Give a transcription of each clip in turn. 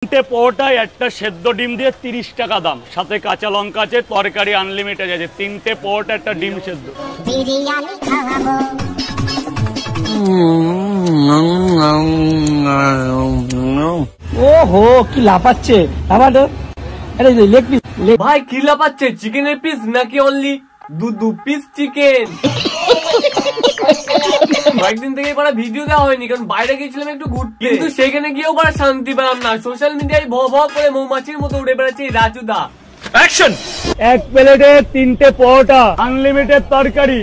তিনটে পরোটায় একটা সেদ্ধ ডিম দিয়ে 30 টাকা দাম, সাথে কাঁচা লঙ্কা আছে, তরকারি আনলিমিটেড আছে। তিনটে পরোটা একটা ডিম সেদ্ধ। ওহো কি লাফাচ্ছে ভাই, কি লাফাচ্ছে? চিকেনের পিস নাকি অনলি দু পিস চিকেন? কয়েকদিন থেকে ভিডিও দেওয়া হয়নি, কারণ বাইরে গেছিলাম একটু ঘুরতে, কিন্তু সেখানে গিয়েও শান্তি পেলাম না। সোশ্যাল মিডিয়ায় ভ করে মৌমাছির মতো উড়ে বেড়াচ্ছে রাজুদা। অ্যাকশন! এক প্লেটে 3টে পরোটা, আনলিমিটেড তরকারি,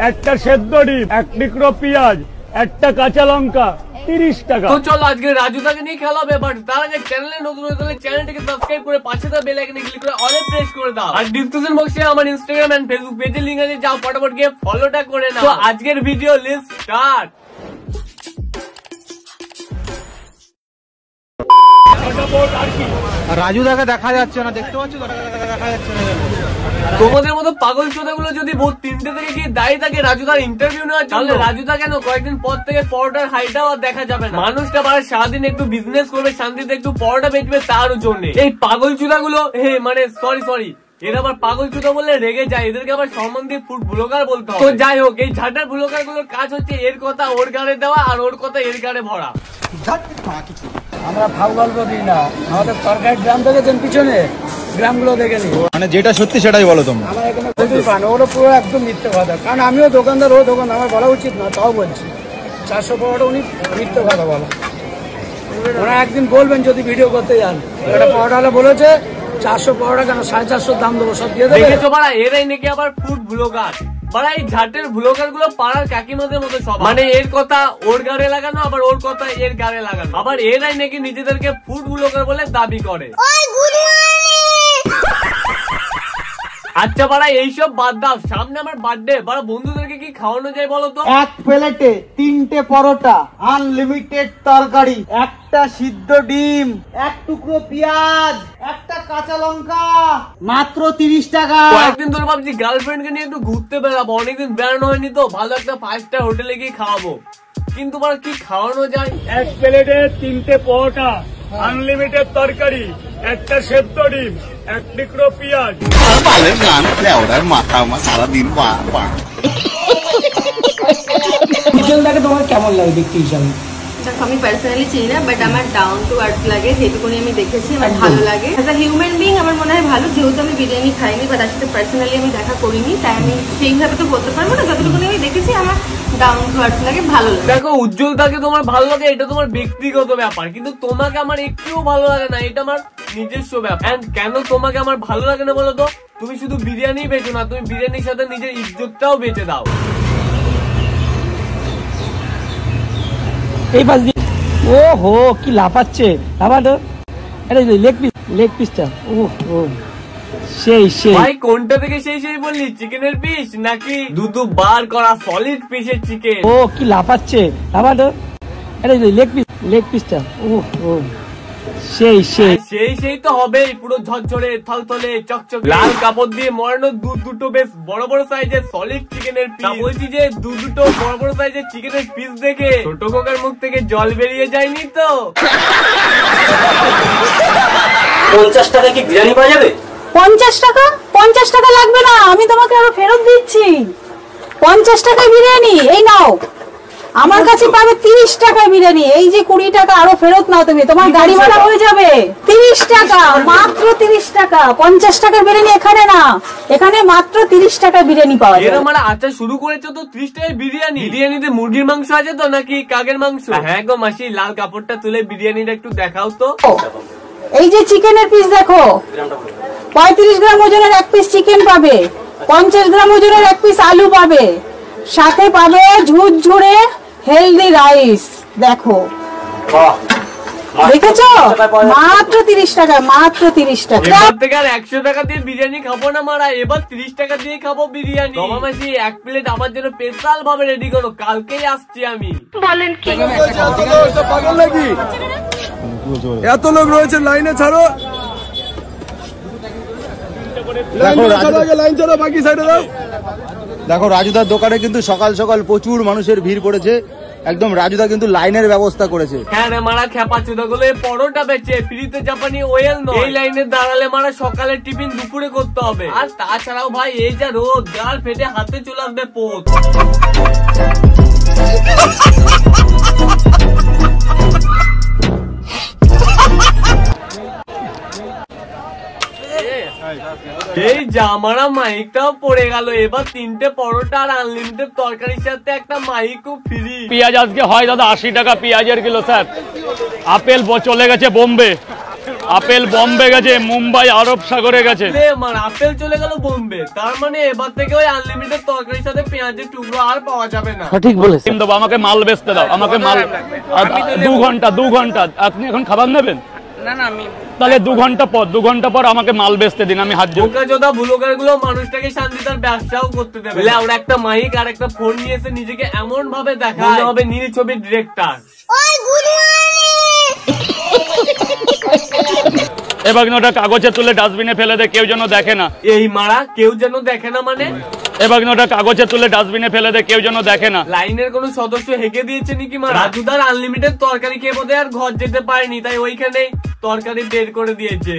একটা সেদ্ধ ডিম, এক টুকরো পেঁয়াজ, একটা কাঁচা লঙ্কা, 30 টাকা। তো চলো আজকে রাজুদাকে নিয়ে খেলা হবে। বাট তার আগে চ্যানেলে নতুন হয়ে থাকলে চ্যানেলটিকে সাবস্ক্রাইব করে পাশে থাকা বেল আইকনে ক্লিক করে অলে প্রেস করে দাও। আর ডিসক্রিপশন বক্সে আমার ইনস্টাগ্রাম এন্ড ফেসবুক পেজের লিংক আছে, যাও ফটাফট গিয়ে ফলোটা করে নাও। তো আজকের ভিডিও লেটস স্টার্ট। রাজুদাকে দেখা যাচ্ছে না, দেখতে পাচ্ছ? দেখা যাচ্ছে না। তোমাদের মতো পাগল চোদাগুলো যদি ভোর 3টে থেকে গিয়ে দাঁড়িয়ে থাকে রাজুদার ইন্টারভিউ নেওয়ার জন্য, তাহলে রাজুদা কেন কয়েকদিন পর থেকে পরোটার হাইটাও আর দেখা যাবে না। মানুষটা সারাদিন একটু বিজনেস করবে, শান্তিতে একটু পরোটা বেচবে, তারও জন্য এই পাগল চোদাগুলো সরি এরা আবার পাগল চোদা বললে রেগে যায়, এদেরকে আবার সম্মান দিয়ে ফুড ব্লগার বলতে হবে। তো যাই হোক, এই ঝাঁটার ব্লগার গুলোর কাজ হচ্ছে এর কথা ওর গাড়ে দেওয়া আর ওর কথা এর গাড়ে ভরা। আমরা ফাউ গল্প দিই না, আমাদের তরকারি গ্রাম দেখেছেন পিছনে, গ্রামগুলো দেখে নি, মানে যেটা সত্যি সেটাই বলো তোমরা। আমার এখানে প্রচুর পান, ওগুলো পুরো একদম মিথ্যে কথা। কারণ আমিও দোকানদার, ও দোকান, আমার বলা উচিত না, তাও বলছি 400 পরোটা উনি মিথ্যে কথা বলা। ওরা একদিন বলবেন যদি ভিডিও করতে যান, একটা পরোটা হলে বলেছে 400 পরোটা কেন, 450 দাম দেবো, সব দিয়ে দেবে। দেখেছো বাড়া, এরাই নাকি আবার ফুড ব্লগার। বাড়া এই ঝাটের ব্লগার গুলো পাড়ার কাকিমাদের মতো সব, মানে এর কথা ওর গাড়ে লাগানো, আবার ওর কথা এর গাড়ে লাগানো। আবার এরাই নাকি নিজেদেরকে ফুড ব্লগার বলে দাবি করে। আচ্ছা বাড়া, এইসব বাদ দাও, সামনে আমার বার্থডে, বাড়া বন্ধুদেরকে কি খাওয়ানো যায় বলো তো? এক প্লেটে 3টে পরোটা, আনলিমিটেড তরকারি, একটা সিদ্ধ ডিম, এক টুকরো পেঁয়াজ, একটা কাঁচা লঙ্কা, মাত্র 30 টাকা। কয়েকদিন ধরে ভাবছি গার্লফ্রেন্ডকে নিয়ে একটু ঘুরতে বেড়াবো, অনেকদিন বেড়ানো হয়নি, তো ভালো একটা 5 স্টার হোটেলে গিয়ে খাওয়াবো। কিন্তু বাড়া কি খাওয়ানো যায়? এক প্লেটে 3টে পরোটা, আনলিমিটেড তরকারি, একটা সেদ্ধ ডিম, এক টুকরো পেঁয়াজ। তোমার কেমন লাগে দেখতে হিসাবে? আমি পার্সোনালি চিনি না, বাট আমার ডাউন টু আর্থ লাগে, যেটুকুনি আমি দেখেছি আমার ভালো লাগে। অ্যাজ আ হিউম্যান বিং আমার মনে হয় ভালো, যেহেতু আমি বিরিয়ানি খাইনি বা তার সাথে পার্সোনালি আমি দেখা করিনি, তাই আমি সেইভাবে তো বলতে পারবো না। যতটুকুনি আমি দেখেছি আমার ডাউন টু আর্থ লাগে, ভালো লাগে। দেখো, উজ্জ্বলতাকে তোমার ভালো লাগে এটা তোমার ব্যক্তিগত ব্যাপার, কিন্তু তোমাকে আমার একটুও ভালো লাগে না, এটা আমার নিজস্ব ব্যাপার। এন্ড কেন তোমাকে আমার ভালো লাগে না বলো তো? তুমি শুধু বিরিয়ানি বেচো না, তুমি বিরিয়ানির সাথে নিজের ইজ্জতটাও বেচে দাও। এই পাশ দিয়ে ওহো কি লাফাচ্ছে, লেগ পিসটা সেই ভাই, কোনটা থেকে সেই বললি? চিকেনের পিস নাকি দুটো বার করা সলিড পিসের চিকেন? ও কি লাফাচ্ছে, লেগ পিসটা সেই তো হবে, পুরো ঝরঝরে থলথলে চকচকে লাল কাপড় দিয়ে মরানো দুটো বেশ বড় বড় সাইজের সলিড চিকেনের পিস। বলছি যে দুটো বড় বড় সাইজের চিকেনের পিস দেখে ছোট খোকার মুখ থেকে জল বেরিয়ে যায়নি তো? 50 টাকা কি বিরিয়ানি পাওয়া যাবে? 50 টাকা? 50 টাকা লাগবে না, আমি তোমাকে আরো ফেরত দিচ্ছি। 50 টাকায় বিরিয়ানি এই নাও, আমার কাছে পাবে 30 টাকায় বিরিয়ানি। এই যে 20 টাকা আরো ফেরত নাও তুমি, তোমার গাড়ি ভাড়া হয়ে যাবে। 30 টাকা, মাত্র 30 টাকা। 50 টাকার বিরিয়ানি এখানে না, এখানে মাত্র 30 টাকা বিরিয়ানি পাওয়া যায়। এরা মানে আচ্ছা শুরু করেছো তো 30 টাকায় বিরিয়ানি। বিরিয়ানিতে মুরগির মাংস আছে তো নাকি কাকের মাংস? হ্যাঁ গো মাসি, লাল কাপড়টা তুলে বিরিয়ানিটা একটু দেখাও তো। এই যে চিকেনের পিস দেখো, 35 গ্রাম ওজনের এক পিস চিকেন পাবে, 50 গ্রাম ওজনের এক পিস আলু পাবে, সাথে পাবে ঝুরঝুরে হেলদি রাইস। দেখো, দেখেছো? মাত্র 30 টাকা, মাত্র 30 টাকা। এবার থেকে আর 100 টাকা দিয়ে বিরিয়ানি খাবো না মারা, এবার 30 টাকা দিয়ে খাবো বিরিয়ানি। মাসি, এক প্লেট আমার জন্য স্পেশাল ভাবে রেডি করো, কালকেই আসছি আমি। বলেন কি পাগল নাকি? এত লোক রয়েছে, লাইনে ছাড়ো, লাইন ছাড়ো, বাকি সাইডে দাও। দেখো রাজুদার দোকানে কিন্তু সকাল সকাল প্রচুর মানুষের ভিড় পড়েছে, একদম রাজুদা কিন্তু লাইনের ব্যবস্থা করেছে। হ্যাঁ রে মারা খেপা চোদা গুলো পরোটা বেচে ফ্রিতে জাপানি ওয়েল নয়। এই লাইনে দাঁড়ালে মারা সকালে টিফিন দুপুরে করতে হবে। আর তাছাড়াও ভাই এই যা রোদ গাল ফেটে হাতে চলে আসবে পোত। এই জামারা মাইকটাও পড়ে গেল। এবার 3টে পরোটা আর আনলিমিটেড তরকারির সাথে একটা মাইকও ফ্রি। পেঁয়াজ আজকে হয় দাদা 80 টাকা পেঁয়াজের কিলো স্যার। আপেল চলে গেছে বোম্বে, আপেল বম্বে গেছে, মুম্বাই আরব সাগরে গেছে। আপেল চলে গেল বোম্বে, তার মানে এবার থেকে ওই আনলিমিটেড তরকারির সাথে পেঁয়াজের টুকরো আর পাওয়া যাবে না। সঠিক বলেছেন। দেবো আমাকে মাল বেচতে দাও, আমাকে মাল 2 ঘন্টা। আপনি এখন খাবার নেবেন? না না আমি তাহলে 2 ঘন্টা পর আমাকে মাল বেচতে দিন, আমি হাত জোড়। বোকাচোদা ব্লগার গুলো মানুষটাকে শান্তি তার ব্যবসাও করতে দেবে। ওরা একটা মাইক আর একটা ফোন নিয়ে এসে নিজেকে এমন ভাবে দেখায় হবে নীল ছবির ডিরেক্টর। এবার ওটা কাগজে তুলে ডাস্টবিনে ফেলে দে, কেউ যেন দেখে না। এই মারা কেউ যেন দেখে না মানে? এবার ওটা কাগজে তুলে ডাস্টবিনে ফেলে দে, কেউ যেন দেখে না। লাইনের কোন সদস্য হেঁকে দিয়েছে নাকি মারা? রাজুদার আনলিমিটেড তরকারি খেয়ে বোধ আর ঘর যেতে পারেনি, তাই ওইখানে তরকারি বের করে দিয়েছে।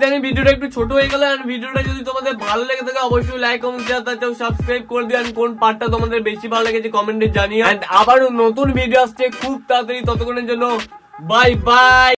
জানি ভিডিওটা একটু ছোট হয়ে গেল। আর ভিডিওটা যদি তোমাদের ভালো লেগে থাকে অবশ্যই লাইক কমেন্ট শেয়ার তাছাড়াও সাবস্ক্রাইব করে দিও। কোন পার্টটা তোমাদের বেশি ভালো লেগেছে কমেন্টে জানিও। আবার নতুন ভিডিও আসছে খুব তাড়াতাড়ি, ততক্ষণের জন্য বাই বাই।